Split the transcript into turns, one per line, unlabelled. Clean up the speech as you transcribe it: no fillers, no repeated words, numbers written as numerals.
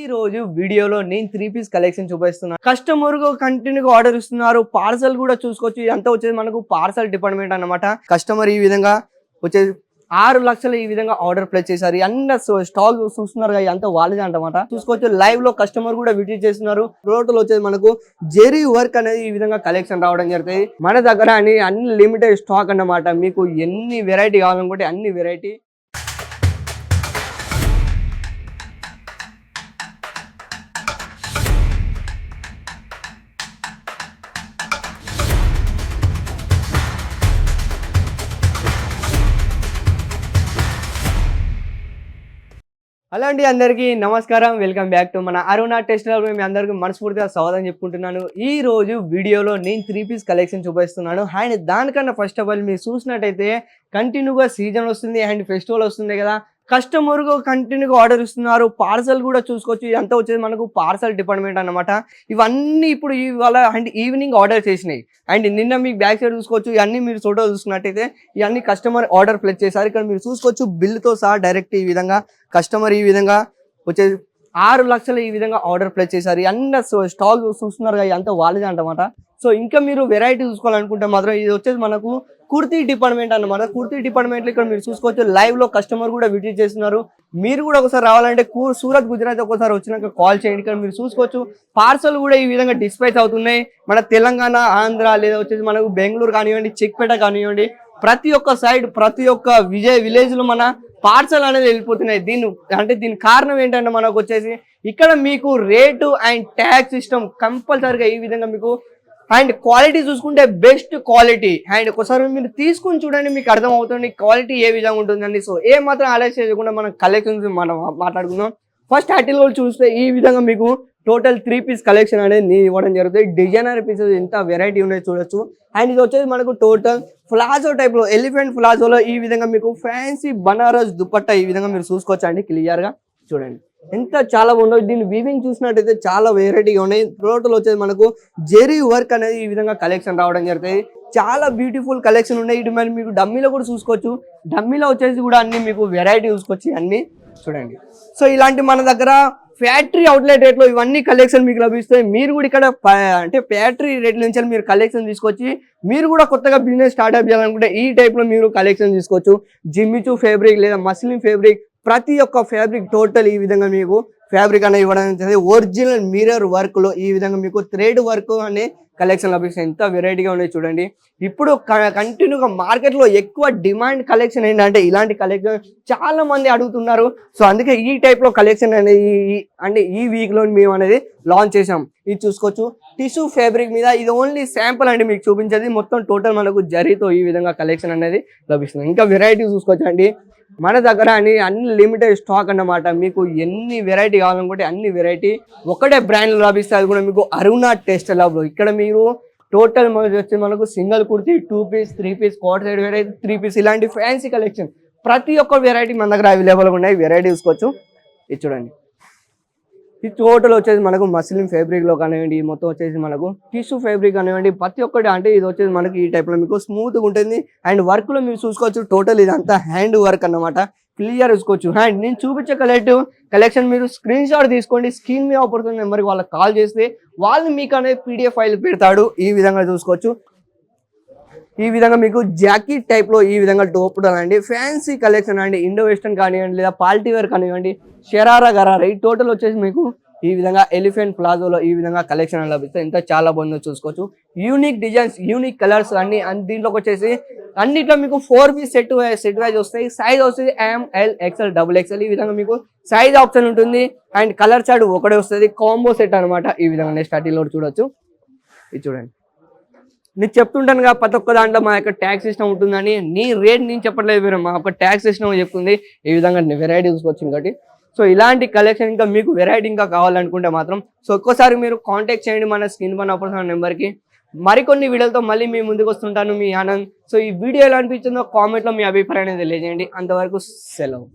ఈ రోజు వీడియోలో నేను 3 పీస్ కలెక్షన్ చూపిస్తున్నాను. కస్టమర్ కు కంటిన్యూగా ఆర్డర్ ఇస్తున్నారు. పార్సల్ కూడా చూసుకోవచ్చు. ఇదంతా వచ్చేది మనకు పార్సల్ డిపార్ట్మెంట్ అన్నమాట. కస్టమర్ ఈ విధంగా వచ్చేది 6 లక్షలు ఈ విధంగా ఆర్డర్ ప్లేస్ చేశారు. అన్న స్టాక్ చూస్తున్నారు కదా, అంతా వాళ్ళదే అన్నమాట. చూసుకోవచ్చు లైవ్ లో కస్టమర్ కూడా విజిట్ చేస్తున్నారు. టోటల్ వచ్చేది మనకు జెరీ వర్క్ అనేది ఈ విధంగా కలెక్షన్ రావడం జరుగుతుంది. మన దగ్గర అన్ని లిమిటెడ్ స్టాక్ అన్నమాట. మీకు ఎన్ని వెరైటీ కావాలనుకుంటే అన్ని వెరైటీ. హలో అండి, అందరికీ నమస్కారం. వెల్కమ్ బ్యాక్ టు మన అరుణ టెక్స్టైల్ ల్యాబ్. మీ అందరికీ మనస్ఫూర్తిగా స్వాగతం చెప్పుకుంటున్నాను. ఈ రోజు వీడియోలో నేను 3 పీస్ కలెక్షన్ చూపిస్తున్నాను. అండ్ దానికన్నా ఫస్ట్ ఆఫ్ ఆల్ మీరు చూసినట్టయితే కంటిన్యూగా సీజన్ వస్తుంది అండ్ ఫెస్టివల్ వస్తుంది కదా, కస్టమర్ కంటిన్యూగా ఆర్డర్ ఇస్తున్నారు. పార్సల్ కూడా చూసుకోవచ్చు. ఇదంతా వచ్చేది మనకు పార్సల్ డిపార్ట్మెంట్ అన్నమాట. ఇవన్నీ ఇప్పుడు ఇవాళ అండ్ ఈవినింగ్ ఆర్డర్ చేసినాయి. అండ్ నిన్న మీకు బ్యాక్ సైడ్ చూసుకోవచ్చు. ఇవన్నీ మీరు ఫోటో చూసుకున్నట్టయితే ఇవన్నీ కస్టమర్ ఆర్డర్ ప్లేస్ చేశారు. ఇక్కడ మీరు చూసుకోవచ్చు బిల్లుతో సహా డైరెక్ట్ ఈ విధంగా కస్టమర్ ఈ విధంగా వచ్చేది 6 లక్షలు ఈ విధంగా ఆర్డర్ ప్లేస్ చేశారు. అన్న స్టాక్ చూస్తున్నారు కదా, అంతా వాళ్ళదే అన్నమాట. సో ఇంకా మీరు వెరైటీ చూసుకోవాలనుకుంటే మాత్రం ఇది వచ్చేసి మనకు కుర్తీ డిపార్ట్మెంట్ అన్నమాట. కుర్తీ డిపార్ట్మెంట్ లో ఇక్కడ మీరు చూసుకోవచ్చు లైవ్ లో కస్టమర్ కూడా విజిట్ చేస్తున్నారు. మీరు కూడా ఒకసారి రావాలంటే సూరత్ గుజరాత్ ఒకసారి వచ్చినాక కాల్ చేయండి. ఇక్కడ మీరు చూసుకోవచ్చు పార్సల్ కూడా ఈ విధంగా డిస్పాచ్ అవుతున్నాయి. మన తెలంగాణ, ఆంధ్ర లేదా వచ్చేసి మనకు బెంగళూరు కానివ్వండి, చిక్పేట కానివ్వండి, ప్రతి ఒక్క సైడ్ ప్రతి ఒక్క విలేజ్ లో మన పార్సల్ అనేది వెళ్ళిపోతున్నాయి. దీని కారణం ఏంటంటే మనకు వచ్చేసి ఇక్కడ మీకు రేటు అండ్ ట్యాక్స్ సిస్టమ్ కంపల్సరీగా ఈ విధంగా మీకు అండ్ క్వాలిటీ చూసుకుంటే బెస్ట్ క్వాలిటీ. అండ్ ఒకసారి మీరు తీసుకుని చూడండి, మీకు అర్థం అవుతుంది క్వాలిటీ ఏ విధంగా ఉంటుందండి. సో ఏ మాత్రం ఆలస్యం చేయకుండా మనం కలెక్షన్స్ మనం మాట్లాడుకుందాం. ఫస్ట్ ఆర్టికల్ కూడా చూస్తే ఈ విధంగా మీకు టోటల్ 3 పీస్ కలెక్షన్ అనేది ఇవ్వడం జరుగుతుంది. డిజైనర్ పీసెస్ ఎంత వెరైటీ ఉన్నాయి చూడొచ్చు. అండ్ ఇది వచ్చేసి మనకు టోటల్ ప్లాజో టైప్ లో, ఎలిఫెంట్ ప్లాజోలో ఈ విధంగా మీకు ఫ్యాన్సీ బనారస్ దుపట్టా ఈ విధంగా మీరు చూసుకోవచ్చు అండి. క్లియర్ గా చూడండి ఎంత చాలా బాగుందో. దీన్ని వీవింగ్ చూసినట్టయితే చాలా వెరైటీగా ఉన్నాయి. టోటల్ వచ్చేది మనకు జెరీ వర్క్ అనేది ఈ విధంగా కలెక్షన్ రావడం జరుగుతుంది. చాలా బ్యూటిఫుల్ కలెక్షన్ ఉన్నాయి. ఇటు మరి మీకు డమ్మీలో కూడా చూసుకోవచ్చు. డమ్మీలో వచ్చేసి కూడా అన్ని మీకు వెరైటీ చూసుకోవచ్చు అన్ని చూడండి. సో ఇలాంటి మన దగ్గర ఫ్యాక్టరీ అవుట్లెట్ రేట్లో ఇవన్నీ కలెక్షన్ మీకు లభిస్తాయి. మీరు కూడా ఇక్కడ అంటే ఫ్యాక్టరీ రేట్ల నుంచి మీరు కలెక్షన్ తీసుకొచ్చి మీరు కూడా కొత్తగా బిజినెస్ స్టార్ట్అప్ చేయాలనుకుంటే ఈ టైప్ లో మీరు కలెక్షన్ తీసుకోవచ్చు. జిమ్మిచూ ఫ్యాబ్రిక్ లేదా మస్లిన్ ఫ్యాబ్రిక్, ప్రతి ఒక్క ఫ్యాబ్రిక్ టోటల్ ఈ విధంగా మీకు ఫ్యాబ్రిక్ అనేది ఇవ్వడం జరిగింది. ఒరిజినల్ మిర్రర్ వర్క్ లో ఈ విధంగా మీకు థ్రెడ్ వర్క్ అనే కలెక్షన్ లభిస్తాయి. ఎంత వెరైటీగా ఉన్నాయి చూడండి. ఇప్పుడు కంటిన్యూగా మార్కెట్ లో ఎక్కువ డిమాండ్ కలెక్షన్ ఏంటంటే ఇలాంటి కలెక్షన్ చాలా మంది అడుగుతున్నారు. సో అందుకే ఈ టైప్ లో కలెక్షన్ అనేది అంటే ఈ వీక్ లో మేము అనేది లాంచ్ చేసాం. ఇది చూసుకోవచ్చు టిష్యూ ఫ్యాబ్రిక్ మీద. ఇది ఓన్లీ శాంపుల్ అండి మీకు చూపించేది. మొత్తం టోటల్ మనకు జరీతో ఈ విధంగా కలెక్షన్ అనేది లభిస్తుంది. ఇంకా వెరైటీ చూసుకోవచ్చు అండి. మన దగ్గర అన్ని లిమిటెడ్ స్టాక్ అన్నమాట. మీకు ఎన్ని వెరైటీ కావాలనుకుంటే అన్ని వెరైటీ ఒకటే బ్రాండ్ లభిస్తాయి. అది కూడా మీకు అరుణ టెక్స్టైల్ ల్యాబ్ లో. ఇక్కడ మీరు టోటల్ వచ్చి మనకు single kurti, 2 piece, 3 piece, coat side variety, 3 piece ఇలాంటి ఫ్యాన్సీ కలెక్షన్ ప్రతి ఒక్క వెరైటీ మన దగ్గర అవైలబుల్గా ఉన్నాయి. వెరైటీ చూసుకోవచ్చు. ఇది చూడండి. ఈ టోటల్ వచ్చేసి మనకు మస్లిన్ ఫ్యాబ్రిక్ లో కానివ్వండి, మొత్తం వచ్చేసి మనకు టిష్యూ ఫ్యాబ్రిక్ కానివ్వండి, ప్రతి ఒక్కటి అంటే ఇది వచ్చేసి మనకి ఈ టైప్ లో మీకు స్మూత్ గా ఉంటుంది. అండ్ వర్క్ లో మీరు చూసుకోవచ్చు టోటల్ ఇదంతా హ్యాండ్ వర్క్ అన్నమాట. క్లియర్ చూసుకోవచ్చు. అండ్ నేను చూపించే కలెక్షన్ మీరు స్క్రీన్ షాట్ తీసుకోండి. స్క్రీన్ మీద పడుతున్న నెంబర్కి వాళ్ళకి కాల్ చేస్తే వాళ్ళు మీకు అనేది PDF ఫైల్ పెడతాడు. ఈ విధంగా చూసుకోవచ్చు. ఈ విధంగా మీకు జాకెట్ టైప్ లో ఈ విధంగా టోపుడు అండి. ఫ్యాన్సీ కలెక్షన్ అండి. ఇండో వెస్టర్న్ కానివ్వండి లేదా పార్టీ వేర్ కానివ్వండి, షరారా గరారా, ఈ టోటల్ వచ్చేసి మీకు ఈ విధంగా ఎలిఫెంట్ ప్లాజోలో ఈ విధంగా కలెక్షన్ లభిస్తాయి. ఎంత చాలా బాగుందో చూసుకోవచ్చు. యూనిక్ డిజైన్స్, యూనిక్ కలర్స్ అన్ని దీంట్లోకి వచ్చేసి అన్నిట్లో మీకు 4 పీస్ సెట్ వైజ్ వస్తాయి. సైజ్ వస్తుంది ML, XL, XXL. ఈ విధంగా మీకు సైజ్ ఆప్షన్ ఉంటుంది. అండ్ కలర్ చార్ట్ ఒకటే వస్తుంది. కాంబో సెట్ అనమాట. ఈ విధంగా నెక్స్ట్ ఆర్టికల్ చూడొచ్చు. ఇది చూడండి. నేను చెప్తుంటాను కదా ప్రతి ఒక్క దాంట్లో మా యొక్క ట్యాక్స్ సిస్టమ్ ఉంటుందని. నీ రేట్ నేను చెప్పట్లేదు, మీరు మా యొక్క ట్యాక్స్ సిస్టమ్ చెప్తుంది. ఈ విధంగా వెరైటీ చూసుకోవచ్చు. కాబట్టి సో ఇలాంటి కలెక్షన్ ఇంకా మీకు వెరైటీ ఇంకా కావాలనుకుంటే మాత్రం సో ఒక్కసారి మీరు కాంటాక్ట్ చేయండి మన స్క్రీన్ పైన ఆపర్చున్న నెంబర్కి. మరికొన్ని వీడియోలతో మళ్ళీ మీ ముందుకు వస్తుంటాను, మీ ఆనంద్. సో ఈ వీడియో ఎలా అనిపించిందో కామెంట్లో మీ అభిప్రాయాన్ని తెలియజేయండి. అంతవరకు సెలవు.